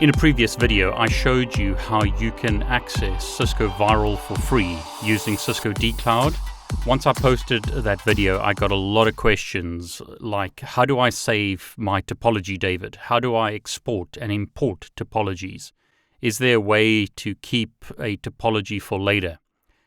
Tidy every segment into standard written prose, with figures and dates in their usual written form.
In a previous video, I showed you how you can access Cisco VIRL for free using Cisco dCloud. Once I posted that video, I got a lot of questions like, how do I save my topology, David? How do I export and import topologies? Is there a way to keep a topology for later?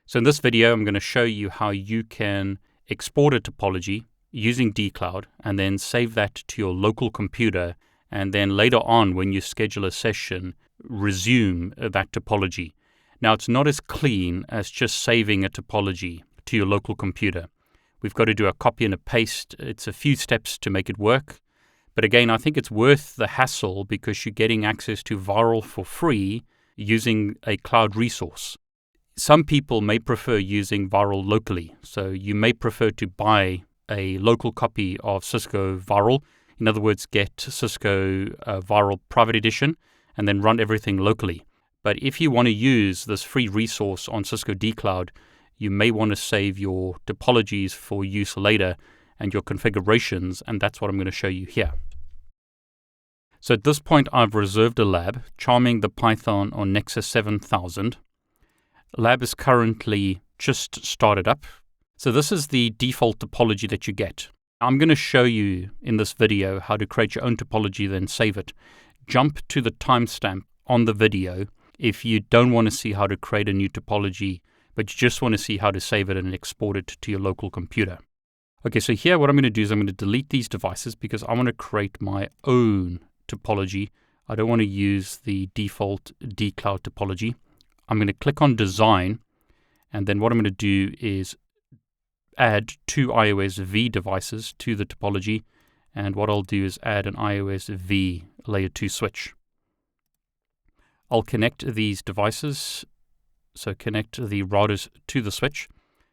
So in this video, I'm going to show you how you can export a topology using dCloud and then save that to your local computer, and then later on when you schedule a session, resume that topology. Now it's not as clean as just saving a topology to your local computer. We've got to do a copy and a paste. It's a few steps to make it work. But again, I think it's worth the hassle because you're getting access to VIRL for free using a cloud resource. Some people may prefer using VIRL locally. So you may prefer to buy a local copy of Cisco VIRL. In other words, get Cisco VIRL Private Edition and then run everything locally. But if you want to use this free resource on Cisco dCloud, you may want to save your topologies for use later and your configurations, and that's what I'm going to show you here. So at this point, I've reserved a lab, charming the Python on Nexus 7000. Lab is currently just started up. So this is the default topology that you get. I'm going to show you in this video how to create your own topology, then save it. Jump to the timestamp on the video if you don't want to see how to create a new topology, but you just want to see how to save it and export it to your local computer. Okay, so here what I'm going to do is I'm going to delete these devices because I want to create my own topology. I don't want to use the default dCloud topology. I'm going to click on Design, and then what I'm going to do is add two iOS V devices to the topology, and what I'll do is add an iOS V layer 2 switch. I'll connect these devices, so connect the routers to the switch.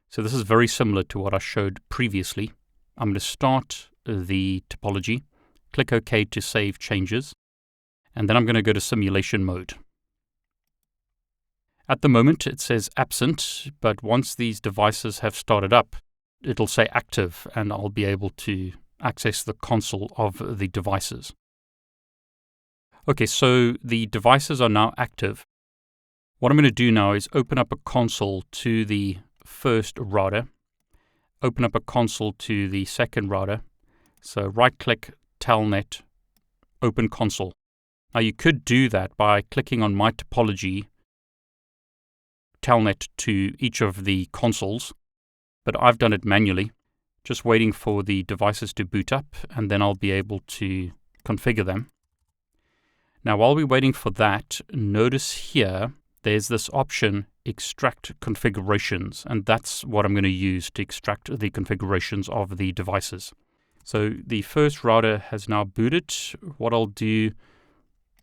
So this is very similar to what I showed previously. I'm going to start the topology, click OK to save changes, and then I'm going to go to simulation mode. At the moment it says absent, but once these devices have started up, it'll say active, and I'll be able to access the console of the devices. Okay, so the devices are now active. What I'm going to do now is open up a console to the first router, open up a console to the second router. So right-click, Telnet, open console. Now you could do that by clicking on My Topology, Telnet to each of the consoles, but I've done it manually, just waiting for the devices to boot up, and then I'll be able to configure them. Now, while we're waiting for that, notice here, there's this option, Extract Configurations, and that's what I'm going to use to extract the configurations of the devices. So the first router has now booted. What I'll do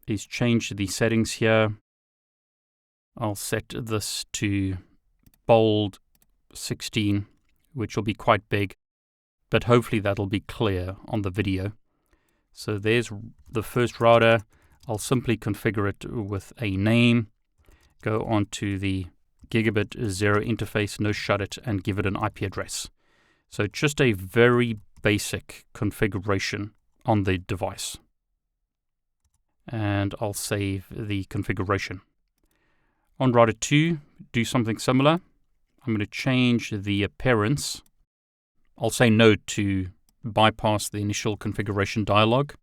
is change the settings here. I'll set this to bold 16, which will be quite big, but hopefully that'll be clear on the video. So there's the first router. I'll simply configure it with a name, go on to the gigabit 0 interface, no shut it, and give it an IP address. So just a very basic configuration on the device. And I'll save the configuration. On router 2, do something similar. I'm going to change the appearance. I'll say no to bypass the initial configuration dialog.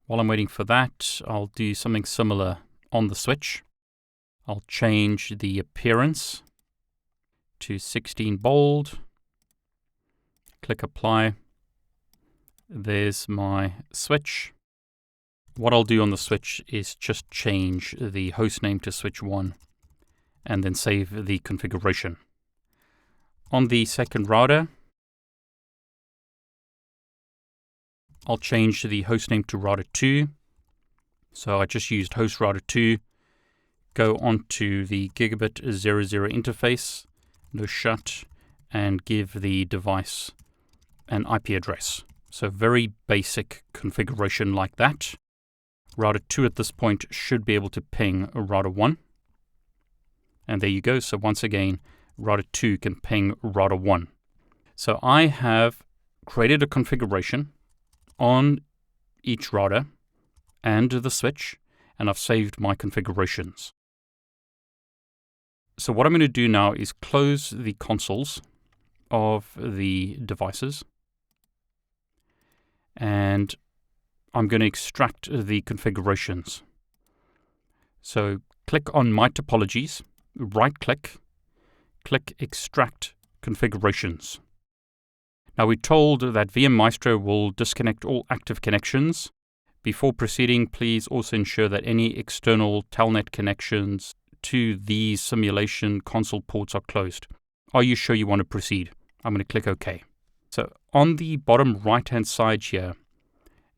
While I'm waiting for that, I'll do something similar on the switch. I'll change the appearance to 16 bold. Click apply. There's my switch. What I'll do on the switch is just change the host name to switch 1. And then save the configuration. On the second router, I'll change the hostname to router 2. So I just used host router 2. Go onto the gigabit 00 interface, no shut, and give the device an IP address. So very basic configuration like that. Router 2 at this point should be able to ping router 1. And there you go. So once again, router 2 can ping router 1. So I have created a configuration on each router and the switch, and I've saved my configurations. So what I'm going to do now is close the consoles of the devices, and I'm going to extract the configurations. So click on My Topologies, right-click, click Extract Configurations. Now we're told that vMaestro will disconnect all active connections. Before proceeding, please also ensure that any external telnet connections to these simulation console ports are closed. Are you sure you want to proceed? I'm going to click OK. So on the bottom right-hand side here,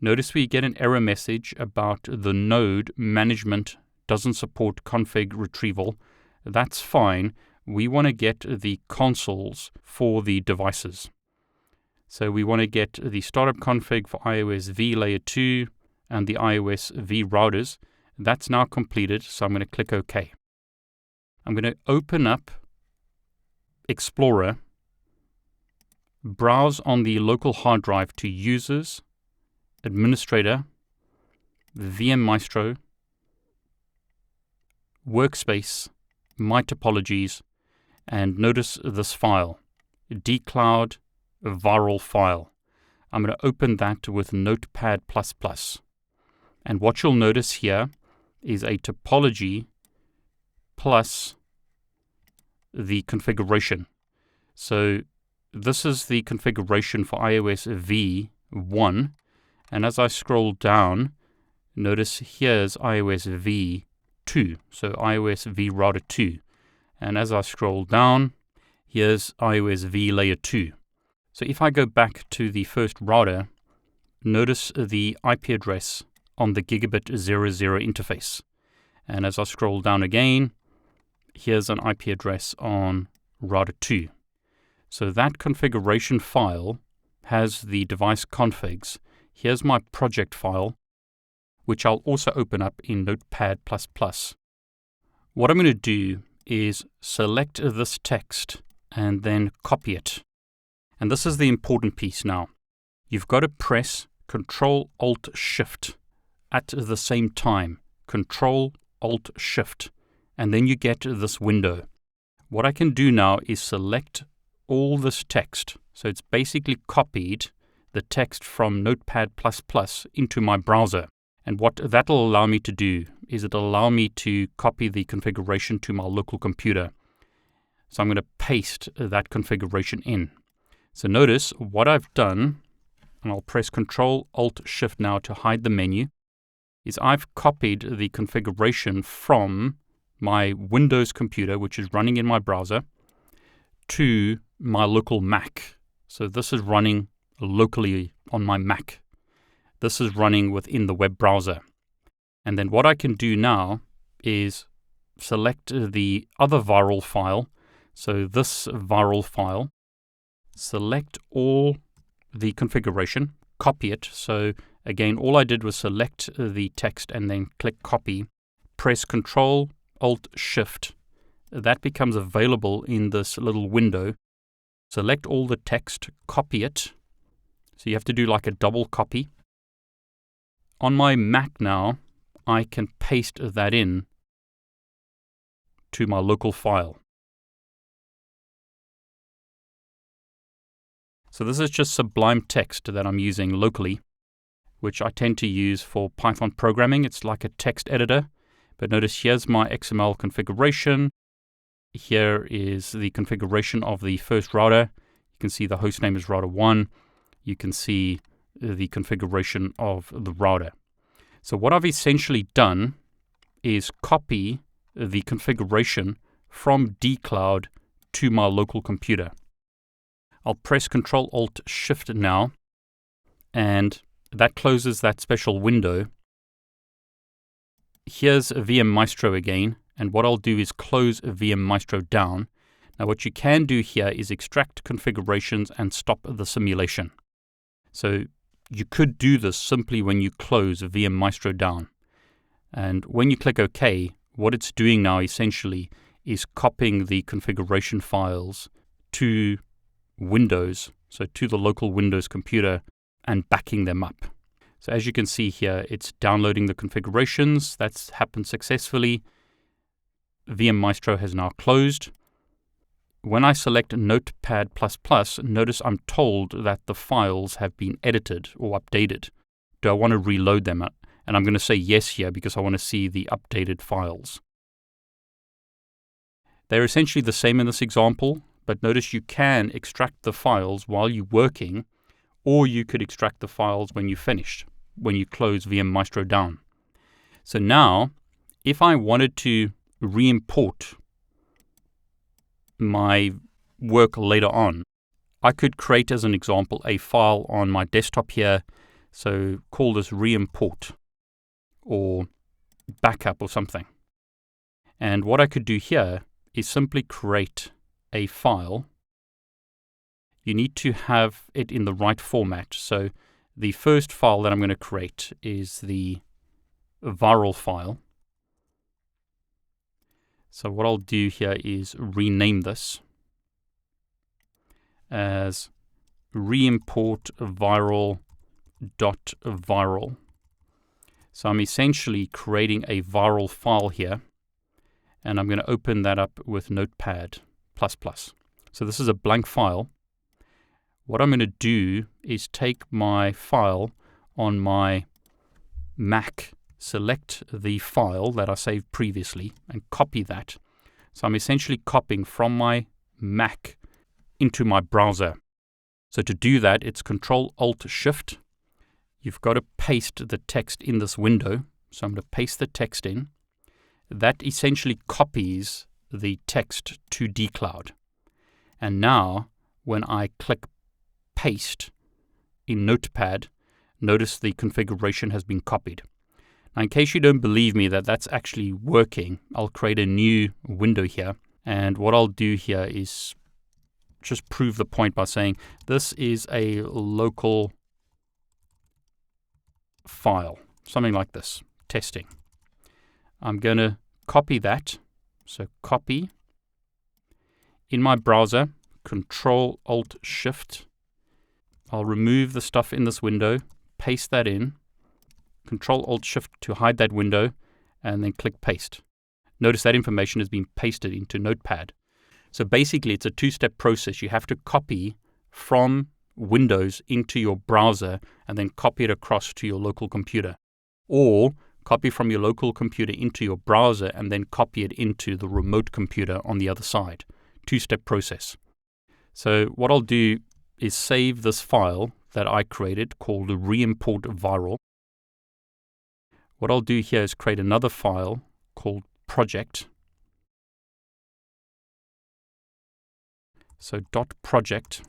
notice we get an error message about the node management doesn't support config retrieval. That's fine. We want to get the consoles for the devices. So we want to get the startup config for iOS V layer 2 and the iOS V routers. That's now completed, so I'm going to click OK. I'm going to open up Explorer, browse on the local hard drive to Users, Administrator, vMaestro, Workspace, My Topologies, and notice this file, dCloud VIRL file. I'm going to open that with Notepad++. And what you'll notice here is a topology plus the configuration. So this is the configuration for iOS V1. And as I scroll down, notice here's iOS V2. So iOS V router 2. And as I scroll down, here's iOS V layer 2. So if I go back to the first router, notice the IP address on the gigabit 00 interface. And as I scroll down again, here's an IP address on router 2. So that configuration file has the device configs. Here's my project file, which I'll also open up in Notepad++. What I'm going to do is select this text and then copy it. And this is the important piece now. You've got to press Control-Alt-Shift at the same time. Control-Alt-Shift. And then you get this window. What I can do now is select all this text. So it's basically copied the text from Notepad++ into my browser. And what that'll allow me to do is it'll allow me to copy the configuration to my local computer. So I'm going to paste that configuration in. So notice what I've done, and I'll press Control-Alt-Shift now to hide the menu, is I've copied the configuration from my Windows computer, which is running in my browser, to my local Mac. So this is running locally on my Mac. This is running within the web browser. And then what I can do now is select the other VIRL file. So this VIRL file, select all the configuration, copy it. So again, all I did was select the text and then click copy, press Control-Alt-Shift. That becomes available in this little window. Select all the text, copy it. So you have to do like a double copy. On my Mac now, I can paste that in to my local file. So this is just Sublime Text that I'm using locally, which I tend to use for Python programming. It's like a text editor. But notice here's my XML configuration. Here is the configuration of the first router. You can see the host name is router 1. You can see the configuration of the router. So what I've essentially done is copy the configuration from dCloud to my local computer. I'll press Control-Alt-Shift now, and that closes that special window. Here's vMaestro again, and what I'll do is close vMaestro down. Now what you can do here is extract configurations and stop the simulation. So you could do this simply when you close vMaestro down. And when you click OK, what it's doing now essentially is copying the configuration files to Windows, so to the local Windows computer, and backing them up. So as you can see here, it's downloading the configurations. That's happened successfully. VM Maestro has now closed. When I select Notepad++, notice I'm told that the files have been edited or updated. Do I want to reload them? And I'm going to say yes here because I want to see the updated files. They're essentially the same in this example, but notice you can extract the files while you're working, or you could extract the files when you're finished, when you close VM Maestro down. So now, if I wanted to re-import my work later on, I could create, as an example, a file on my desktop here. So call this re-import or backup or something. And what I could do here is simply create a file. You need to have it in the right format. So the first file that I'm going to create is the VIRL file. So what I'll do here is rename this as reimport virl.virl. So I'm essentially creating a VIRL file here, and I'm going to open that up with Notepad++. So this is a blank file. What I'm going to do is take my file on my Mac, select the file that I saved previously, and copy that. So I'm essentially copying from my Mac into my browser. So to do that, it's Control-Alt-Shift. You've got to paste the text in this window. So I'm going to paste the text in. That essentially copies the text to dCloud. And now, when I click Paste in Notepad, notice the configuration has been copied. Now, in case you don't believe me that that's actually working, I'll create a new window here. And what I'll do here is just prove the point by saying this is a local file, something like this, testing. I'm going to copy that. So copy in my browser, Control-Alt-Shift. I'll remove the stuff in this window, paste that in, Control-Alt-Shift to hide that window, and then click Paste. Notice that information has been pasted into Notepad. So basically, it's a two-step process. You have to copy from Windows into your browser and then copy it across to your local computer. Or copy from your local computer into your browser and then copy it into the remote computer on the other side. Two-step process. So what I'll do is save this file that I created called reimport virl. What I'll do here is create another file called project. So .project.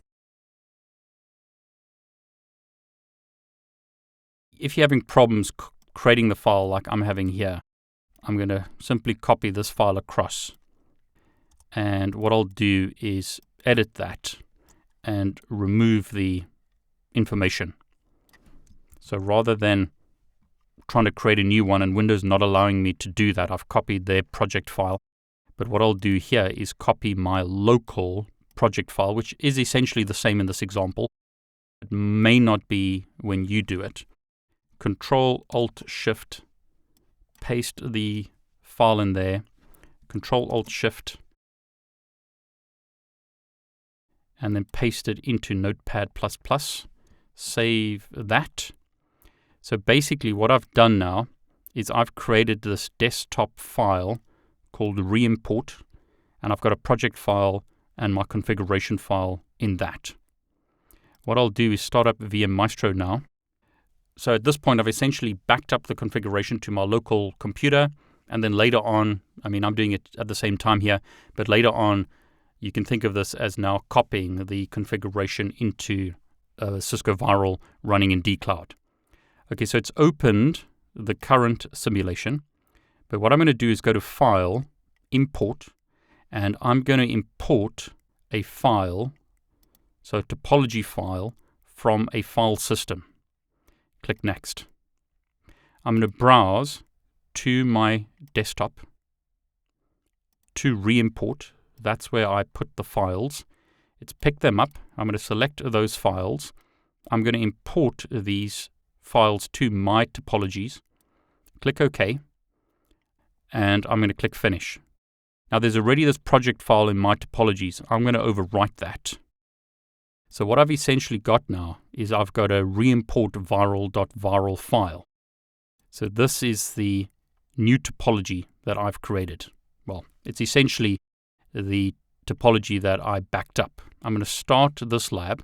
If you're having problems creating the file like I'm having here, I'm going to simply copy this file across. And what I'll do is edit that and remove the information. So rather than trying to create a new one and Windows not allowing me to do that, I've copied their project file. But what I'll do here is copy my local project file, which is essentially the same in this example. It may not be when you do it. Control-Alt-Shift, paste the file in there, Control-Alt-Shift, and then paste it into Notepad++, save that. So basically what I've done now is I've created this desktop file called reimport, and I've got a project file and my configuration file in that. What I'll do is start up VM Maestro now. So at this point, I've essentially backed up the configuration to my local computer, and then later on, I mean, I'm doing it at the same time here, but later on, you can think of this as now copying the configuration into Cisco VIRL running in dCloud. Okay, so it's opened the current simulation, but what I'm going to do is go to File, Import, and I'm going to import a file, so a topology file, from a file system. Click Next. I'm going to browse to my desktop to reimport. That's where I put the files. It's picked them up. I'm going to select those files. I'm going to import these files to my topologies, click OK, and I'm going to click Finish. Now there's already this project file in my topologies. I'm going to overwrite that. So what I've essentially got now is I've got a reimport viral.viral file. So this is the new topology that I've created. Well, it's essentially the topology that I backed up. I'm going to start this lab.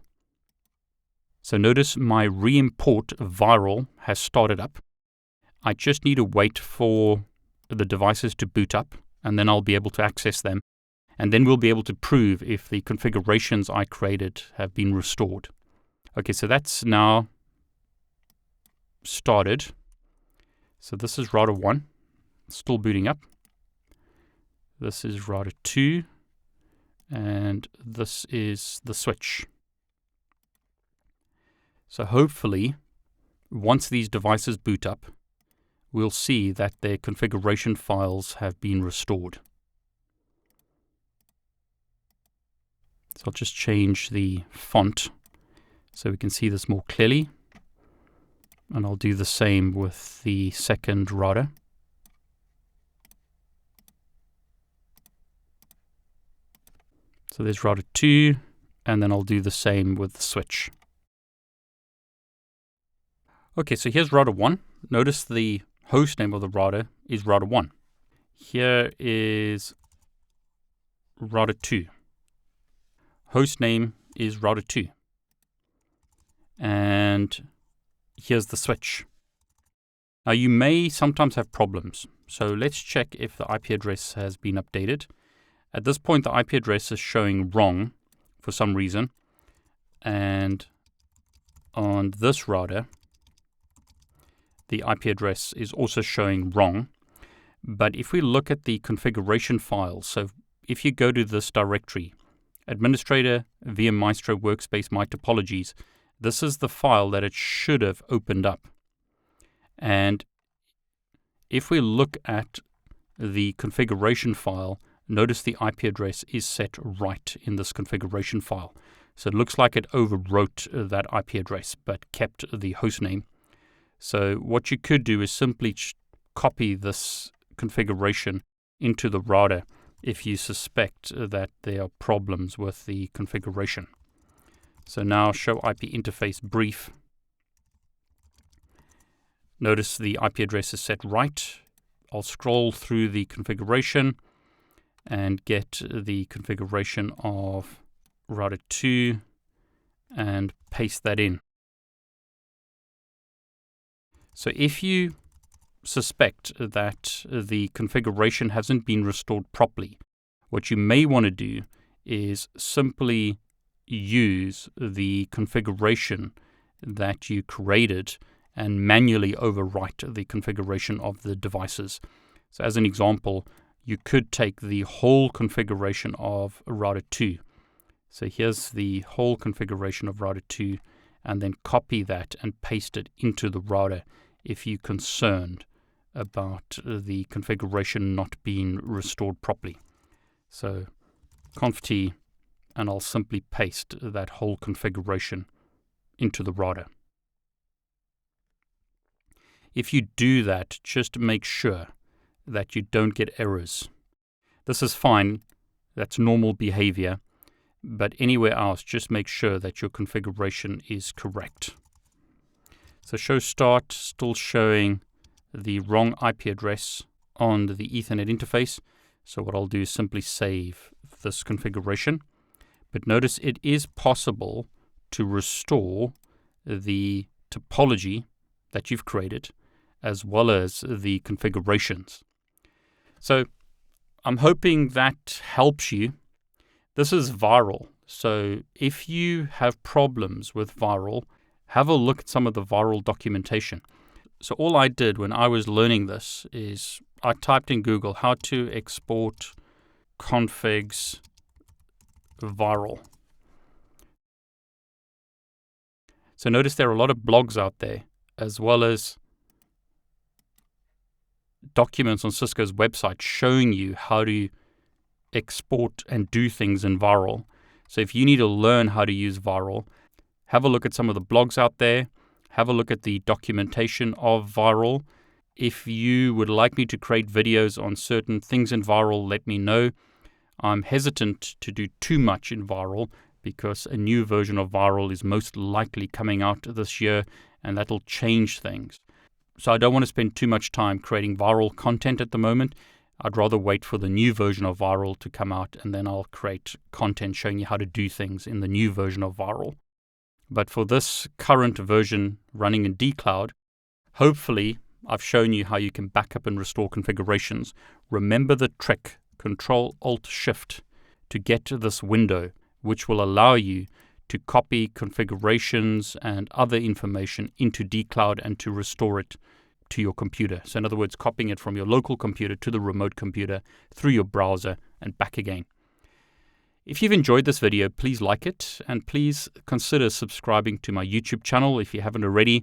So notice my reimport viral has started up. I just need to wait for the devices to boot up, and then I'll be able to access them. And then we'll be able to prove if the configurations I created have been restored. Okay, so that's now started. So this is router 1, still booting up. This is router 2, and this is the switch. So hopefully, once these devices boot up, we'll see that their configuration files have been restored. So I'll just change the font so we can see this more clearly. And I'll do the same with the second router. So there's router 2, and then I'll do the same with the switch. Okay, so here's router 1. Notice the host name of the router is router 1. Here is router 2. Host name is router 2. And here's the switch. Now you may sometimes have problems. So let's check if the IP address has been updated. At this point, the IP address is showing wrong for some reason. And on this router, the IP address is also showing wrong. But if we look at the configuration files, so if you go to this directory, Administrator, VM Maestro Workspace, My Topologies, this is the file that it should have opened up. And if we look at the configuration file, notice the IP address is set right in this configuration file. So it looks like it overwrote that IP address, but kept the host name. So what you could do is simply copy this configuration into the router if you suspect that there are problems with the configuration. So now show IP interface brief. Notice the IP address is set right. I'll scroll through the configuration and get the configuration of router 2 and paste that in. So if you suspect that the configuration hasn't been restored properly, what you may want to do is simply use the configuration that you created and manually overwrite the configuration of the devices. So as an example, you could take the whole configuration of router 2. So here's the whole configuration of router 2, and then copy that and paste it into the router if you're concerned about the configuration not being restored properly. So conft, and I'll simply paste that whole configuration into the router. If you do that, just make sure that you don't get errors. This is fine, that's normal behavior, but anywhere else, just make sure that your configuration is correct. So show start, still showing the wrong IP address on the Ethernet interface. So what I'll do is simply save this configuration. But notice it is possible to restore the topology that you've created as well as the configurations. So I'm hoping that helps you. This is VIRL. So if you have problems with VIRL, have a look at some of the VIRL documentation. So all I did when I was learning this is I typed in Google how to export configs VIRL. So notice there are a lot of blogs out there, as well as documents on Cisco's website showing you how to export and do things in VIRL. So if you need to learn how to use VIRL, have a look at some of the blogs out there, have a look at the documentation of VIRL. If you would like me to create videos on certain things in VIRL, let me know. I'm hesitant to do too much in VIRL because a new version of VIRL is most likely coming out this year, and that'll change things. So I don't want to spend too much time creating VIRL content at the moment. I'd rather wait for the new version of VIRL to come out, and then I'll create content showing you how to do things in the new version of VIRL. But for this current version running in dCloud, hopefully I've shown you how you can back up and restore configurations. Remember the trick, Control-Alt-Shift, to get to this window, which will allow you to copy configurations and other information into dCloud and to restore it to your computer. So in other words, copying it from your local computer to the remote computer through your browser and back again. If you've enjoyed this video, please like it, and please consider subscribing to my YouTube channel if you haven't already.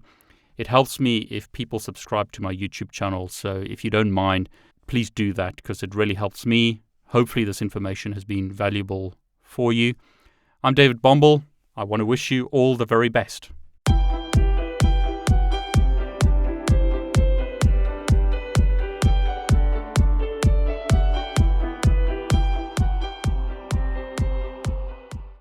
It helps me if people subscribe to my YouTube channel, so if you don't mind, please do that because it really helps me. Hopefully this information has been valuable for you. I'm David Bombal. I want to wish you all the very best.